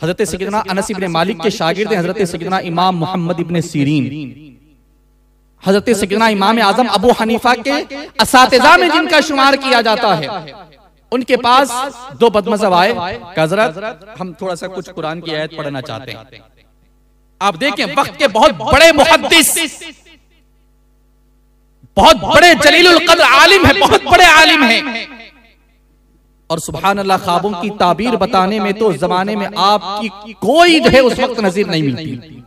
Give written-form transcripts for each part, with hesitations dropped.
हजरत सैयदना अनस इब्न मालिक के शागिर्द हैं हजरत सैयदना इमाम मोहम्मद इब्न सीरीन। हजरत सैयदना इमाम आजम अबू हनीफा के असातिज़ा में जिनका शुमार किया जाता है, उनके पास दो बदमज़हब आए कि हजरत हम थोड़ा सा कुछ कुरान की आयत पढ़ना चाहते हैं। आप देखें वक्त के बहुत बड़े मुहद्दिस, बहुत बड़े जलीलुल कद्र आलिम है, बहुत बड़े आलिम हैं, और सुभान अल्लाह ख्वाबों की ताबीर बताने में तो जमाने में आपकी कोई जो है उस वक्त नजीर नहीं मिलती।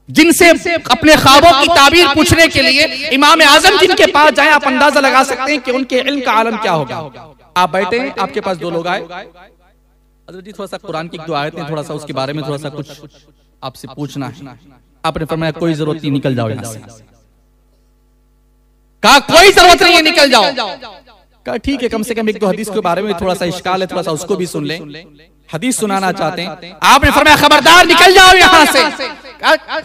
जिनसे अपने ख्वाबों की ताबीर पूछने के लिए इमाम आजम जिनके पास जाएं, आप अंदाजा लगा सकते हैं कि उनके इल्म का आलम क्या होगा। आप बैठे हैं, आपके पास दो लोग आए, हज़रत जी थोड़ा सा कुरान की दो आयतें थोड़ा सा उसके बारे में थोड़ा सा कुछ आपसे पूछना है। आपने फरमाया कोई जरूरत नहीं, निकल जाओ यहां से। कहा कोई जरूरत नहीं है, निकल जाओ। कहा ठीक है, कम से कम एक दो हदीस के बारे में थोड़ा सा इश्काल है, थोड़ा सा उसको भी सुन लें, हदीस सुनाना चाहते हैं। आपने फरमाया खबरदार निकल जाओ यहां से।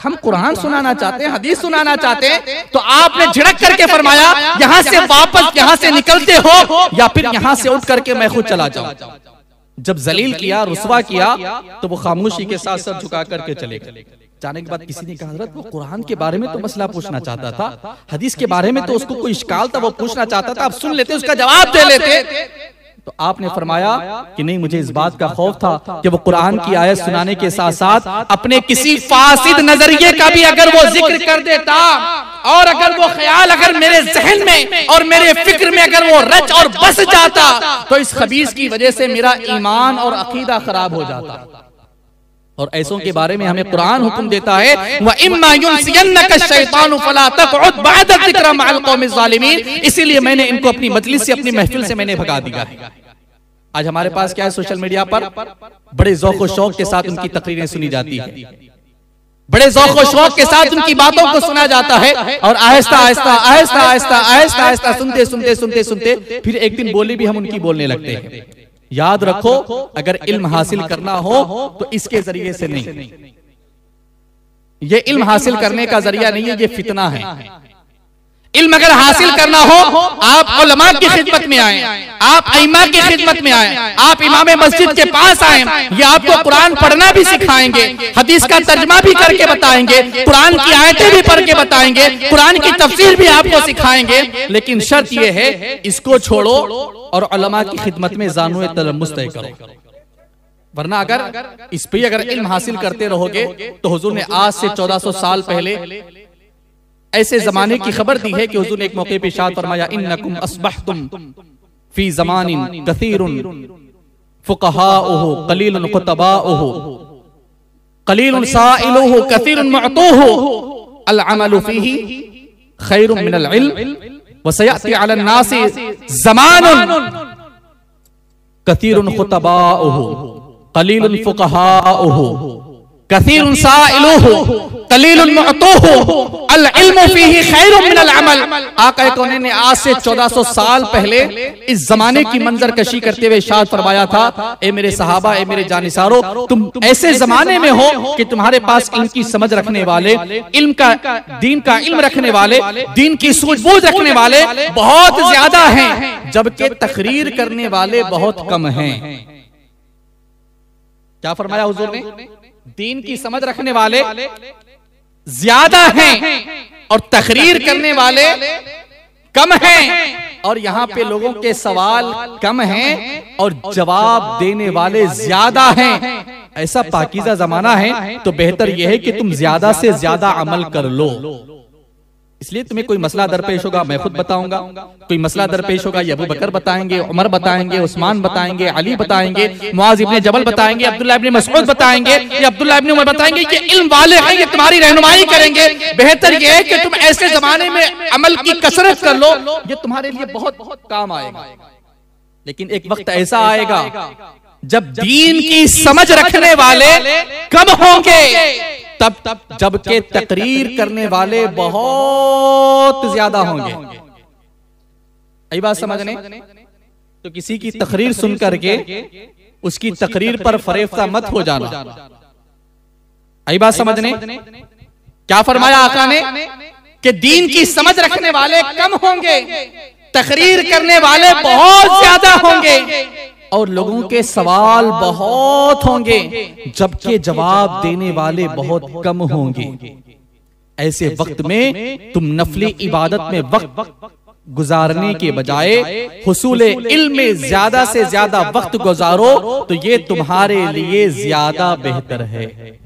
हम कुरान सुनाना चाहते हैं, हदीस सुनाना चाहते हैं, तो आपने झिड़क करके फरमाया यहां से वापस यहां से निकलते हो या फिर यहां से उठ करके मैं खुद चला जाऊं। जब जलील किया, रुसवा किया, तो वो खामोशी के साथ सर झुका करके चले गए। जाने के बाद किसी ने कहा हज़रत वो कुरान के बारे में तो मसला पूछना चाहता था, हदीस के बारे में तो उसको कोई इश्काल था, वो पूछना चाहता था, आप सुन लेते, उसका जवाब दे लेते। तो आपने फरमाया कि नहीं, मुझे इस बात का खौफ था कि वो कुरान की आयत सुनाने के साथ साथ अपने किसी फासिद नजरिए का भी अगर वो जिक्र कर देता, और अगर वो ख्याल अगर मेरे जहन में और मेरे फिक्र में अगर वो रच और बस जाता, तो इस खबीस की वजह से मेरा ईमान और अकीदा खराब हो जाता। और ऐसों के बारे में हमें कुरान हुक्म देता है, व इम्मा युनसियन्नका शैतानु फला तक़उद बअद ज़िक्र मअल क़ौमिज़ ज़ालिमीन। इसीलिए मैंने इनको अपनी मजलिस से, अपनी महफिल से मैंने भगा दिया है। आज हमारे पास क्या है, सोशल मीडिया पर बड़े ज़ौक़ और शौक़ के साथ उनकी तकरीरें सुनी जाती है, बड़े ज़ौक़ और शौक़ के साथ उनकी बातों को सुना जाता है, और आहिस्ता आहिस्ता आहिस्ता आहिस्ता आहिस्ता आहिस्ता सुनते सुनते सुनते सुनते फिर एक दिन बोली भी हम उनकी बोलने लगते हैं। याद रखो, अगर इल्म हासिल करना हो तो इसके जरिए से नहीं, ये इल्म हासिल करने का जरिया नहीं है, ये फितना है। इल्म अगर हासिल करना हो, आप उलमा की खिदमत में आए, आप इमाम की खिदमत में आए, आप इमाम मस्जिद के पास आए, ये आपको कुरान पढ़ना भी सिखाएंगे, हदीस का तर्जमा भी करके बताएंगे, कुरान की आयतें भी पढ़ के बताएंगे, कुरान की तफसीर भी आपको सिखाएंगे। लेकिन शर्त ये है, इसको छोड़ो और उलमा की खिदमत में ज़ानुए तलम्मुस तय करो। वरना अगर इस पे अगर इल्म हासिल करते रहोगे तो हुजूर ने आज से 1400 साल पहले ऐसे जमाने की खबर दी है कि हुजूर ने एक मौके पे इरशाद फरमाया, इन्नकुम अस्बहतुम फी ज़मानिन कसीरुन फुक़हाउहु क़लीलुन ख़ुतबाउहु क़लीलुन साइलुहु कसीरुन मुअतूहु अल अमलु फीही खैरुम मिनल इल्म व सयअती अलन नासि ज़मानुन कसीरुन ख़ुतबाउहु क़लीलुन फुक़हाउहु कसीरुन साइलुहु क़लीलुन मुअतूहु अल इल्मु फीही खैरुम मिनल अमल। आक़ा कौनैन ने आज से 1400 साल पहले इस जमाने की मंजर कशी करते हुए इरशाद फरमाया था, ए मेरे सहाबा, ए मेरे जानिसारो, तुम ऐसे जमाने में हो कि तुम्हारे पास इल्म की समझ रखने वाले, इल्म का, दीन का इल्म रखने वाले, दीन की सूझबूझ रखने वाले बहुत ज्यादा हैं, जबकि तकरीर करने वाले बहुत कम हैं। क्या फरमाया हुजूर ने? दीन की समझ रखने वाले ज्यादा हैं और तकरीर करने वाले कम हैं, और यहां पे लोगों के सवाल कम हैं और जवाब देने वाले ज्यादा हैं। ऐसा पाकीज़ा जमाना है, तो बेहतर यह है कि तुम ज्यादा से ज्यादा अमल कर लो। इसलिए तुम्हें कोई मसला दरपेश होगा, मैं खुद बताऊंगा, कोई मसला दरपेश होगा, ये अबू बकर बताएंगे, उमर बताएंगे, उस्मान बताएंगे, अली बताएंगे, मुआज़ इब्न जबल बताएंगे, अब्दुल्लाह इब्न मसऊद बताएंगे, ये अब्दुल्लाह इब्न उमर बताएंगे, ये इल्म वाले हैं, ये तुम्हारी रहनुमाई करेंगे। बेहतर ये है कि तुम ऐसे जमाने में अमल की कसरत कर लो, ये तुम्हारे लिए बहुत बहुत काम आएगा। लेकिन एक वक्त ऐसा आएगा जब दीन की समझ रखने वाले कम होंगे, तब जबकि तकरीर करने वाले बहुत ज्यादा होंगे। यही बात समझने, तो किसी की तकरीर सुन करके उसकी तकरीर पर फरेफ्ता मत हो जाना। यही बात समझने, क्या फरमाया आका ने कि दीन की समझ रखने वाले कम होंगे, तकरीर करने वाले बहुत ज्यादा होंगे। और लोगों के सवाल बहुत होंगे, जबकि जवाब देने वाले बहुत कम होंगे। ऐसे वक्त में तुम नफली इबादत में वक्त गुजारने के बजाय हुसूले इल्म में ज्यादा से ज्यादा वक्त गुजारो, तो ये तुम्हारे लिए ज्यादा बेहतर है।